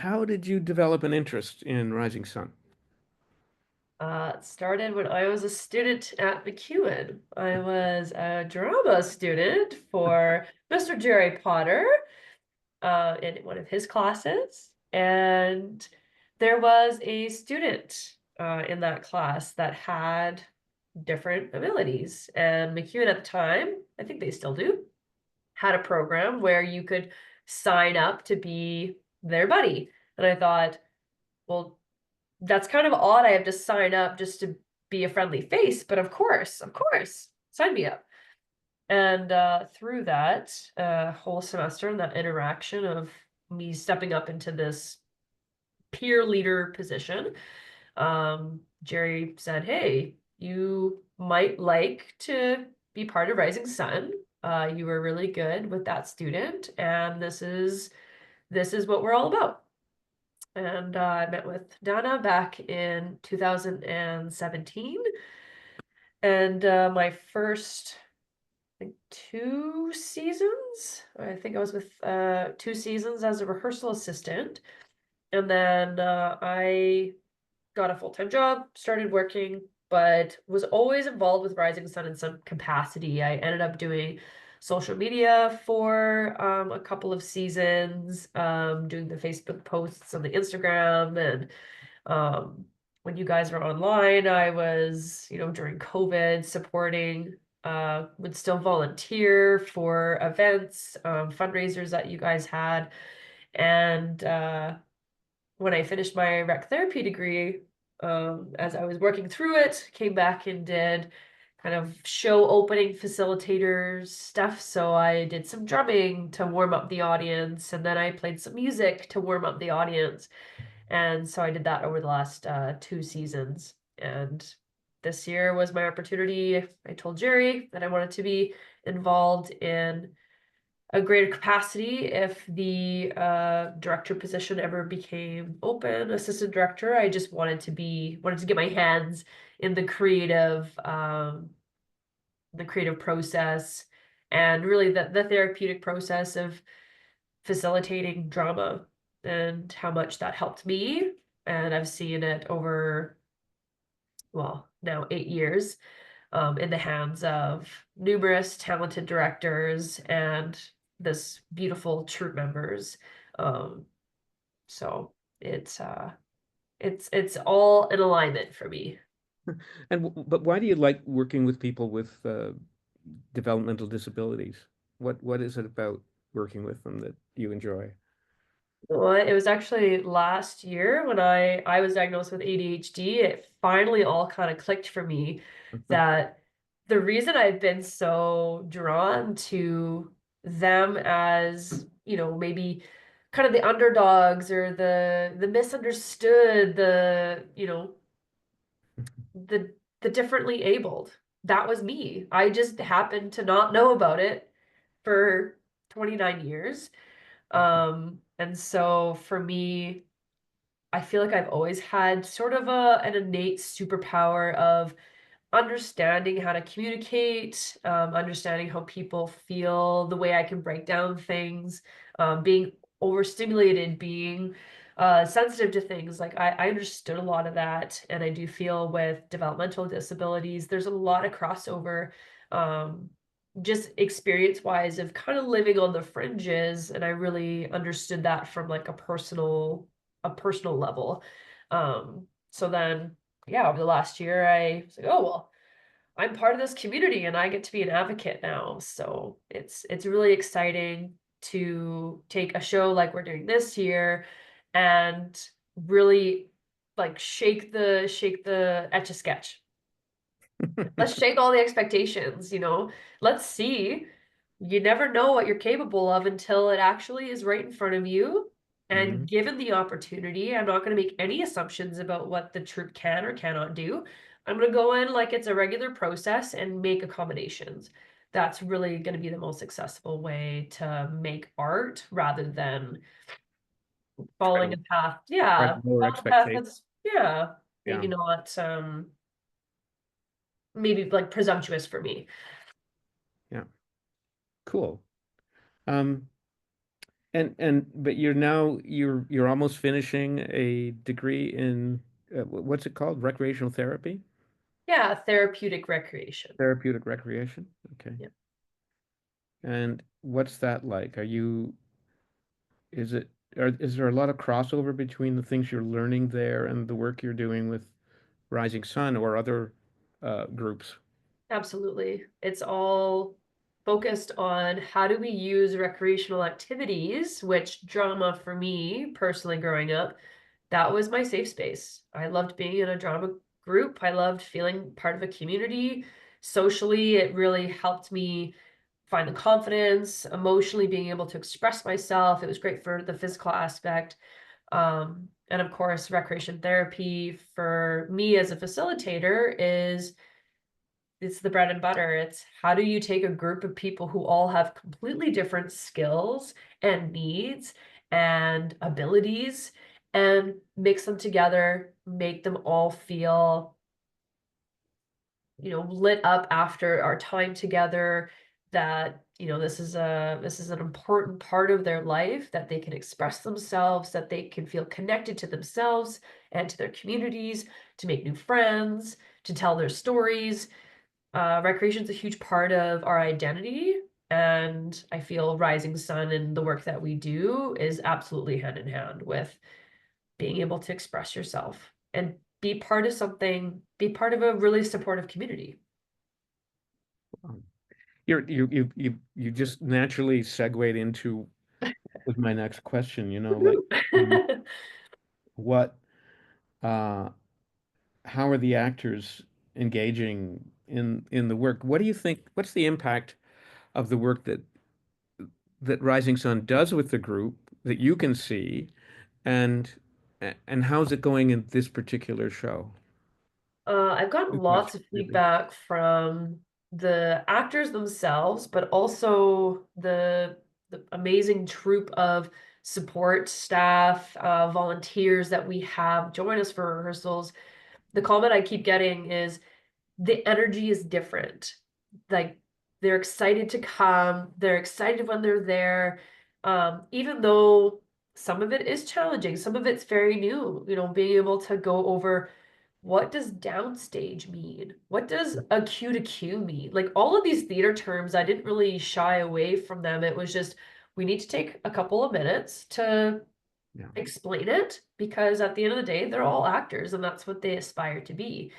how did you develop an interest in Rising Sun? It started when I was a student at McEwen. I was a drama student for Mr. Jerry Potter in one of his classes. And there was a student in that class that had different abilities. And McEwen at the time, I think they still do, had a program where you could sign up to be their buddy. And I thought, well, that's kind of odd. I have to sign up just to be a friendly face, but of course, sign me up. And through that whole semester and that interaction of me stepping up into this peer leader position, Jerry said, "Hey, you might like to be part of Rising Sun. You were really good with that student, and this is what we're all about." And I met with Donna back in 2017. And my first, I think, 2 seasons, I think I was with 2 seasons as a rehearsal assistant. And then I got a full-time job, started working, but was always involved with Rising Sun in some capacity. I ended up doing social media for a couple of seasons, doing the Facebook posts on the Instagram, and um, when you guys were online, I was, during COVID supporting, would still volunteer for events, fundraisers that you guys had. And when I finished my rec therapy degree, as I was working through it, came back and did kind of show opening facilitators stuff. So I did some drumming to warm up the audience, and then I played some music to warm up the audience. And so I did that over the last 2 seasons. And this year was my opportunity. I told Jerry that I wanted to be involved in a greater capacity if the director position ever became open, assistant director. I just wanted to get my hands in the creative process, and really the therapeutic process of facilitating drama, and how much that helped me. And I've seen it over, well, now 8 years, in the hands of numerous talented directors and this beautiful troupe members. Um, so it's all in alignment for me. But why do you like working with people with developmental disabilities? What is it about working with them that you enjoy? Well, it was actually last year when I was diagnosed with ADHD. It finally all kind of clicked for me that the reason I've been so drawn to them as, maybe kind of the underdogs, or the misunderstood, the differently abled. That was me. I just happened to not know about it for 29 years. And so for me, I feel like I've always had sort of an innate superpower of understanding how to communicate, understanding how people feel, the way I can break down things, being overstimulated, being sensitive to things. Like I understood a lot of that, and I do feel with developmental disabilities, there's a lot of crossover, um, just experience-wise of kind of living on the fringes, and I really understood that from like a personal level. So then, yeah, over the last year, I was like, oh, well, I'm part of this community and I get to be an advocate now. So it's really exciting to take a show like we're doing this year and really like shake the etch a sketch. Let's shake all the expectations. Let's see. You never know what you're capable of until it actually is right in front of you. And Mhm. given the opportunity, I'm not going to make any assumptions about what the troupe can or cannot do. I'm going to go in like it's a regular process and make accommodations. That's really going to be the most successful way to make art, rather than Try following to a path. try Yeah, to lower following a path expectations. that's, yeah, Yeah, maybe not maybe like presumptuous for me. yeah, cool. Um, And but you're almost finishing a degree in what's it called? Recreational therapy? Yeah, therapeutic recreation. Therapeutic recreation? Okay. Yeah. And what's that like? Is it, is there a lot of crossover between the things you're learning there and the work you're doing with Rising Sun or other groups? Absolutely. It's all focused on how do we use recreational activities, which drama for me personally growing up, that was my safe space. I loved being in a drama group. I loved feeling part of a community. Socially, it really helped me find the confidence, emotionally being able to express myself. It was great for the physical aspect. And of course, recreation therapy for me as a facilitator is it's the bread and butter. It's how do you take a group of people who all have completely different skills and needs and abilities and mix them together, make them all feel, lit up after our time together, that, this is an important part of their life, that they can express themselves, that they can feel connected to themselves and to their communities, to make new friends, to tell their stories. Recreation is a huge part of our identity, and I feel Rising Sun and the work that we do is absolutely hand in hand with being able to express yourself and be part of something, be part of a really supportive community. Um, you just naturally segued into with my next question, like Woohoo! um, what uh how are the actors engaging in the work? What do you think, what's the impact of the work that Rising Sun does with the group that you can see, and and how's it going in this particular show? I've gotten Two questions, lots of really. feedback from the actors themselves, but also the amazing troupe of support staff, volunteers that we have join us for rehearsals. The comment I keep getting is the energy is different. Like they're excited to come, they're excited when they're there. Even though some of it is challenging, some of it's very new, being able to go over what does downstage mean? What does a cue to cue mean? Like all of these theater terms, I didn't really shy away from them. It was just, we need to take a couple of minutes to Yeah. explain it because at the end of the day, they're all actors and that's what they aspire to be.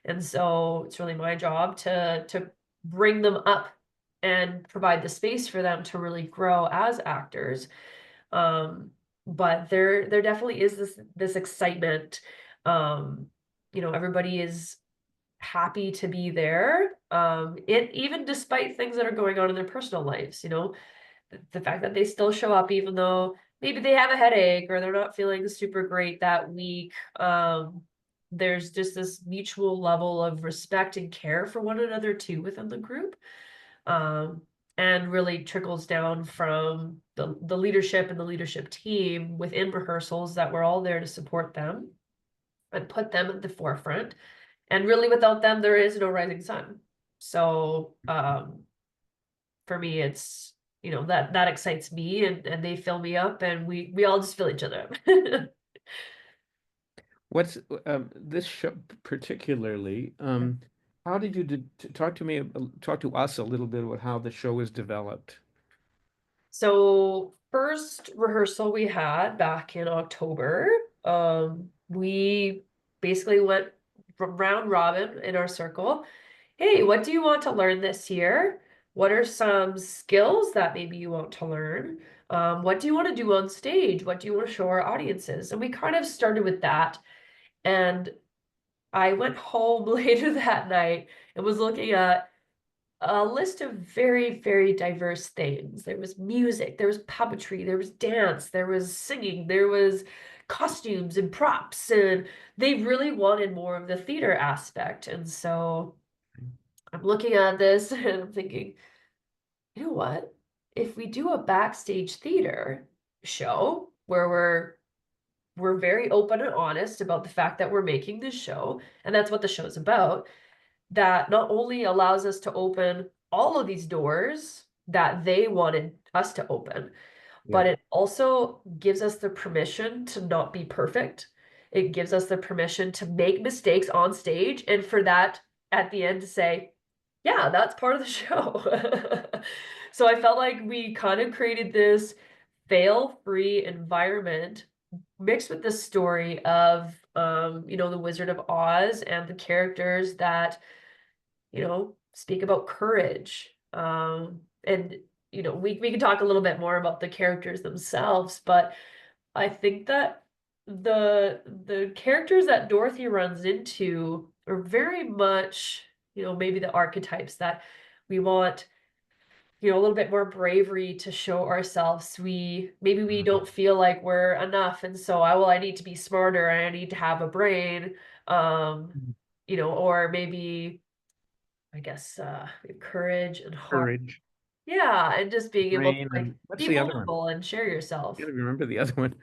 And so it's really my job to bring them up and provide the space for them to really grow as actors. Um, but there definitely is this excitement. Um, everybody is happy to be there. It even despite things that are going on in their personal lives, the fact that they still show up even though maybe they have a headache or they're not feeling super great that week. There's just this mutual level of respect and care for one another too within the group. Um, and really trickles down from the leadership and the leadership team within rehearsals that we're all there to support them and put them at the forefront. And really without them, there is no Rising Sun. So for me, it's that excites me and they fill me up and we all just fill each other up. What's this show particularly? How did you talk to me, talk to us a little bit about how the show is developed? So first rehearsal we had back in October, we basically went round robin in our circle. Hey, what do you want to learn this year? What are some skills that maybe you want to learn? What do you want to do on stage? What do you want to show our audiences? And we kind of started with that. And I went home later that night and was looking at a list of very, very diverse things. There was music, there was puppetry, there was dance, there was singing, there was costumes and props, and they really wanted more of the theater aspect. And so I'm looking at this and I'm thinking, you know what? If we do a backstage theater show where we're very open and honest about the fact that we're making this show, and that's what the show's about, that not only allows us to open all of these doors that they wanted us to open, Yeah. but it also gives us the permission to not be perfect. It gives us the permission to make mistakes on stage, and for that at the end to say, yeah, that's part of the show. So I felt like we kind of created this fail-free environment mixed with the story of the Wizard of Oz and the characters that, speak about courage. And we can talk a little bit more about the characters themselves, but I think that the characters that Dorothy runs into are very much, maybe the archetypes that we want, a little bit more bravery to show ourselves. We don't feel like we're enough, and so I need to be smarter, I need to have a brain, um, Mhm. or maybe I guess courage and heart. Courage, Yeah, and just being able to brain, like and what's be the other one? vulnerable and share I yourself. gotta remember the other one.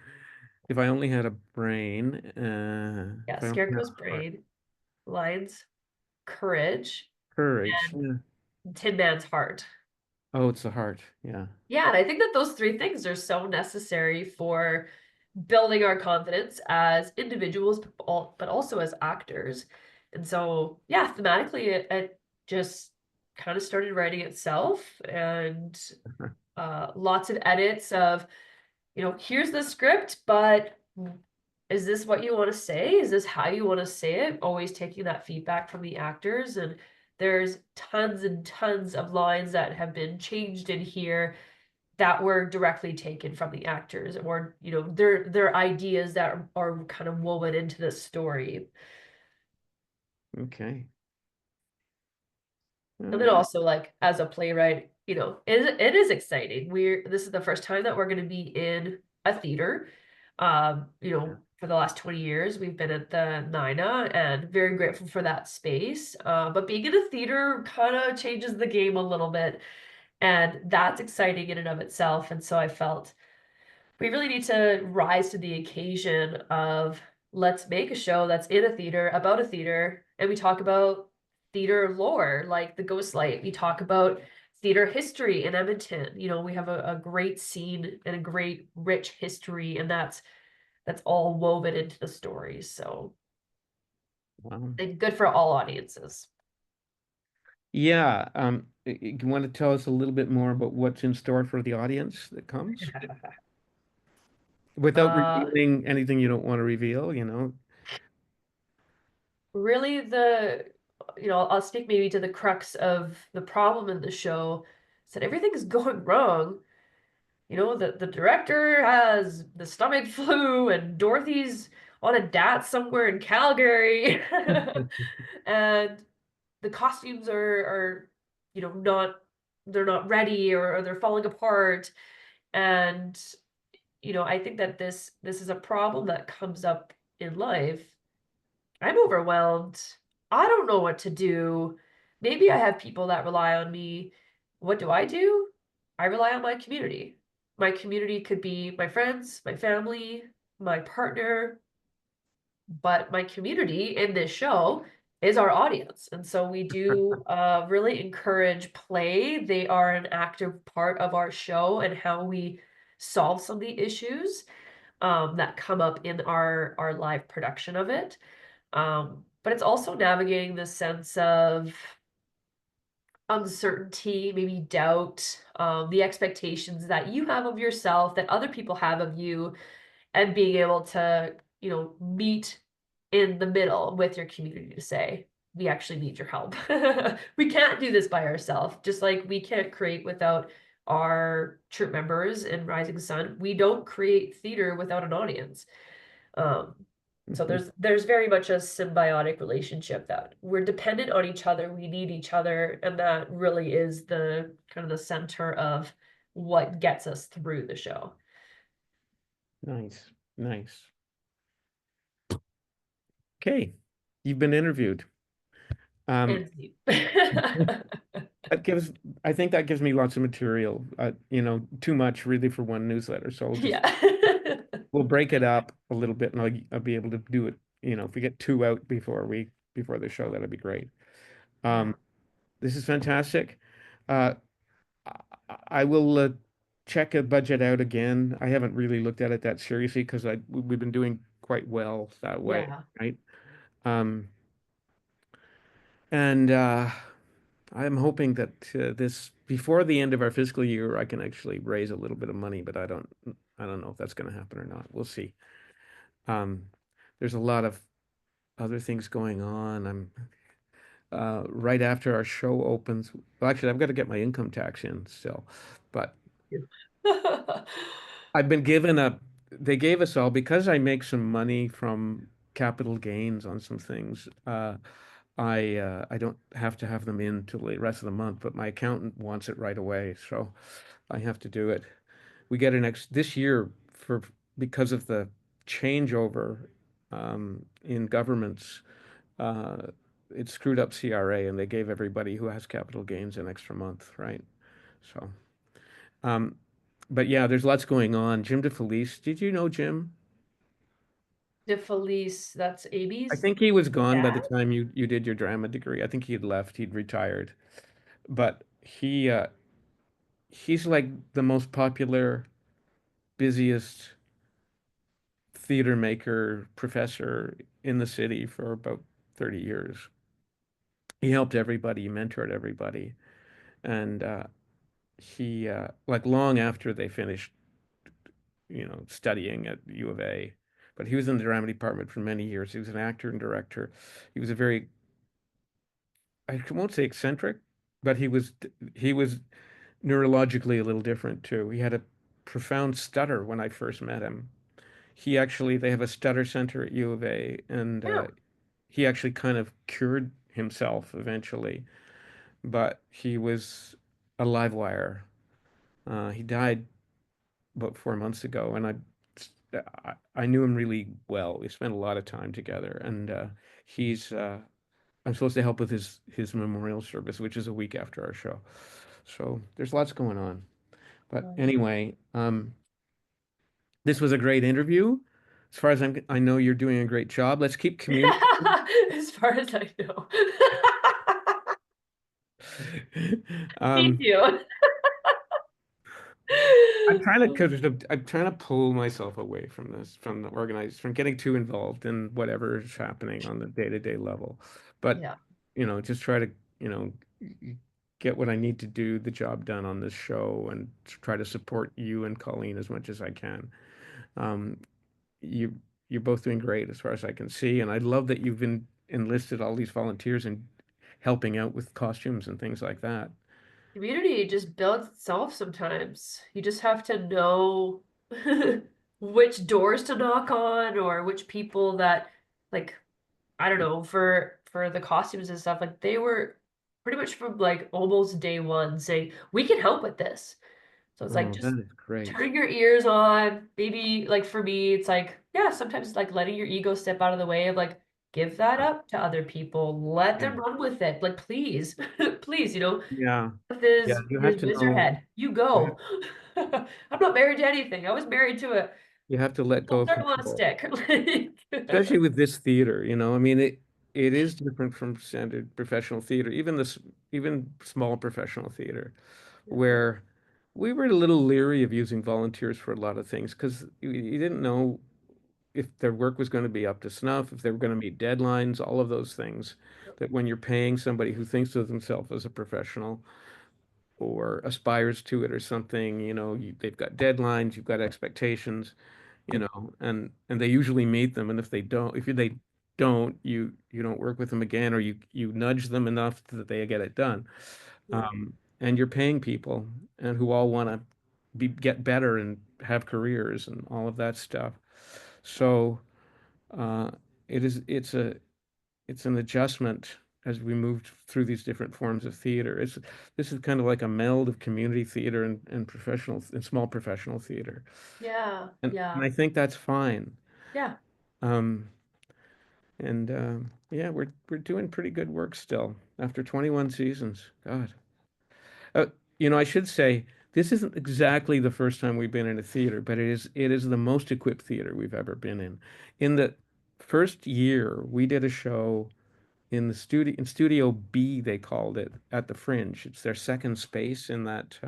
If I only had a brain, Yeah, if I only had Scarecrow's a heart, brain, Lion's courage, courage. and Yeah. Tin Man's heart. Oh, it's the heart. Yeah. Yeah, and I think that those three things are so necessary for building our confidence as individuals, but also as actors. And so, yeah, thematically, it just kind of started writing itself, and lots of edits of, here's the script, but is this what you want to say? Is this how you want to say it? Always taking that feedback from the actors. And there's tons and tons of lines that have been changed in here that were directly taken from the actors, or their ideas that are kind of woven into the story. Okay. All And then right. also, like, as a playwright, it is exciting. This is the first time that we're going to be in a theater. For the last 20 years we've been at the Nina, and very grateful for that space, but being in a theater kind of changes the game a little bit, and that's exciting in and of itself. And so I felt we really need to rise to the occasion of, let's make a show that's in a theater, about a theater, and we talk about theater lore like the Ghost Light. We talk about theater history in Edmonton. We have a great scene and a great rich history, and that's all woven into the story. So, Wow. and good for all audiences. Yeah. You want to tell us a little bit more about what's in store for the audience that comes without uh revealing anything you don't want to reveal, you know? Really, I'll speak maybe to the crux of the problem in the show, is that everything is going wrong. The director has the stomach flu, and Dorothy's on a dat somewhere in Calgary. And the costumes are, not, they're not ready, or they're falling apart. And, I think that this is a problem that comes up in life. I'm overwhelmed. I don't know what to do. Maybe I have people that rely on me. What do? I rely on my community. My community could be my friends, my family, my partner, but my community in this show is our audience. And so we do really encourage play. They are an active part of our show and how we solve some of the issues that come up in our live production of it. But it's also navigating the sense of uncertainty, maybe doubt, the expectations that you have of yourself, that other people have of you, and being able to, meet in the middle with your community to say, we actually need your help. We can't do this by ourselves, just like we can't create without our troop members in Rising Sun. We don't create theater without an audience. Um, so Mhm. there's very much a symbiotic relationship that we're dependent on each other. We need each other, and that really is the kind of the center of what gets us through the show. Nice. Nice. Okay. You've been interviewed. Um, And you. that gives, I think that gives me lots of material, too much really for one newsletter. So Yeah. we'll break it up a little bit, and I'll be able to do it. If we get two out before the show, that'd be great. Yeah. This is fantastic. Uh, I will. check a budget out again. I haven't really looked at it that seriously because we've been doing quite well that way, Yeah. right? Um, and I'm hoping that this before the end of our fiscal year, I can actually raise a little bit of money, but I don't know if that's going to happen or not. We'll see. Um, there's a lot of other things going on. I'm right after our show opens. Well, actually, I've got to get my income tax in still, but I've been given a. They gave us all because I make some money from capital gains on some things. I don't have to have them in till the rest of the month, but my accountant wants it right away, so I have to do it. We get an ex this year for because of the changeover in governments. Uh, it screwed up CRA, and they gave everybody who has capital gains an extra month, right? So, um, but yeah, there's lots going on. Jim DeFelice, did you know Jim? DeFelice, that's I Amy's think he was gone by dad? the time you did your drama degree. I think he had left, he'd retired. But he's like the most popular, busiest theater maker professor in the city for about 30 years. He helped everybody, he mentored everybody. And he like long after they finished, studying at U of A. But he was in the drama department for many years. He was an actor and director. He was a very, I won't say eccentric, but he was neurologically a little different too. He had a profound stutter when I first met him. They have a stutter center at U of A, and Yeah. he actually kind of cured himself eventually. But he was a live wire. He died about 4 months ago, and I knew him really well. We spent a lot of time together, and he's I'm supposed to help with his memorial service, which is a week after our show. So there's lots going on. But anyway, this was a great interview. As far as I know you're doing a great job. Let's keep communicating. As far as I know. Me Um, too. I'm trying to pull myself away from this, from the organized, from getting too involved in whatever is happening on the day-to-day level. But, Yeah. just try to, you know, get what I need to do, the job done on this show, and try to support you and Colleen as much as I can. Um, you you're both doing great as far as I can see, and I love that you've been enlisted all these volunteers and helping out with costumes and things like that. Community just builds itself sometimes. You just have to know which doors to knock on or which people that like I don't know, for the costumes and stuff, like they were pretty much from like almost day one saying, we can help with this. So it's like Oh, just that is great. turn your ears on. Maybe like for me, it's like, yeah, sometimes it's like letting your ego step out of the way of like give that up to other people. Let Yeah. them run with it. Like please, please, Yeah. with Yeah, you have his to wizard know. head. You You have, go. I'm not married to anything. I was married to a you have to let go little of circle on a control, stick. especially with this theater. I mean, it is different from standard professional theater, even small professional theater, where we were a little leery of using volunteers for a lot of things because you didn't know if their work was going to be up to snuff, if they were going to meet deadlines, all of those things. That when you're paying somebody who thinks of themselves as a professional or aspires to it or something, they've got deadlines, you've got expectations, and they usually meet them. And if they don't, you don't work with them again, or you nudge them enough that they get it done. And you're paying people and who all want to get better and have careers and all of that stuff. So uh, it's an adjustment as we moved through these different forms of theater. This is kind of like a meld of community theater and professional and small professional theater. Yeah, And yeah, I think that's fine. yeah. Um, and yeah, we're doing pretty good work still after 21 seasons. God. Uh, I should say this isn't exactly the first time we've been in a theater, but it is the most equipped theater we've ever been in. In the first year, we did a show in Studio B, they called it, at the Fringe. It's their second space in that.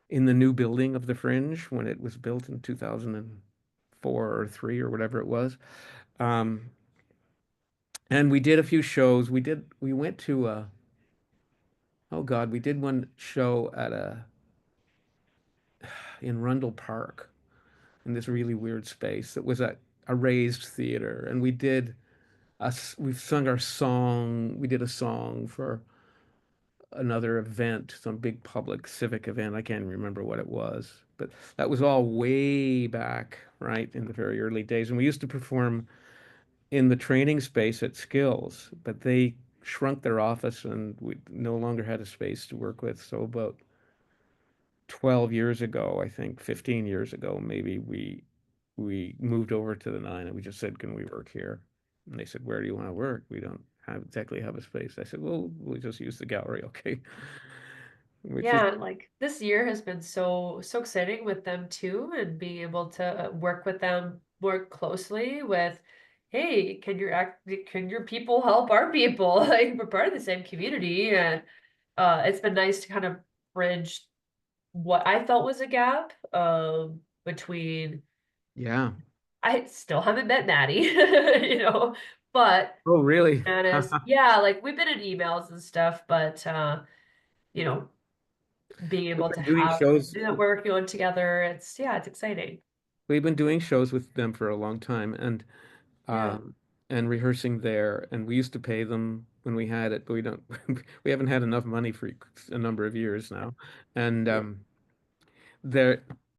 in the new building of the Fringe when it was built in 2004 or three or whatever it was. Um, and we did a few shows. We went to oh God, we did one show at a in Rundle Park in this really weird space that was a raised theater, and we've sung our song. We did a song for another event, some big public civic event. I can't remember what it was, but that was all way back, right, in the very early days. And we used to perform in the training space at Skills, but they shrunk their office and we no longer had a space to work with. So about 12 years ago, I think 15 years ago, maybe we moved over to the nine and we just said, can we work here? And they said, where do you want to work? We don't exactly have a space. I said, well, we'll just use the gallery, okay? Which is, Yeah, like this year has been so exciting with them too, and being able to work with them more closely with, hey, can your people help our people? Like we're part of the same community, and it's been nice to kind of bridge what I felt was a gap between yeah. I still haven't met Maddie, but Oh, really? Janice, yeah, like we've been in emails and stuff, but you know, being We've able to been doing have shows. that we're working on together, it's exciting. We've been doing shows with them for a long time, Yeah. um, and rehearsing there. And we used to pay them when we had it, but we don't. We haven't had enough money for a number of years now. And they're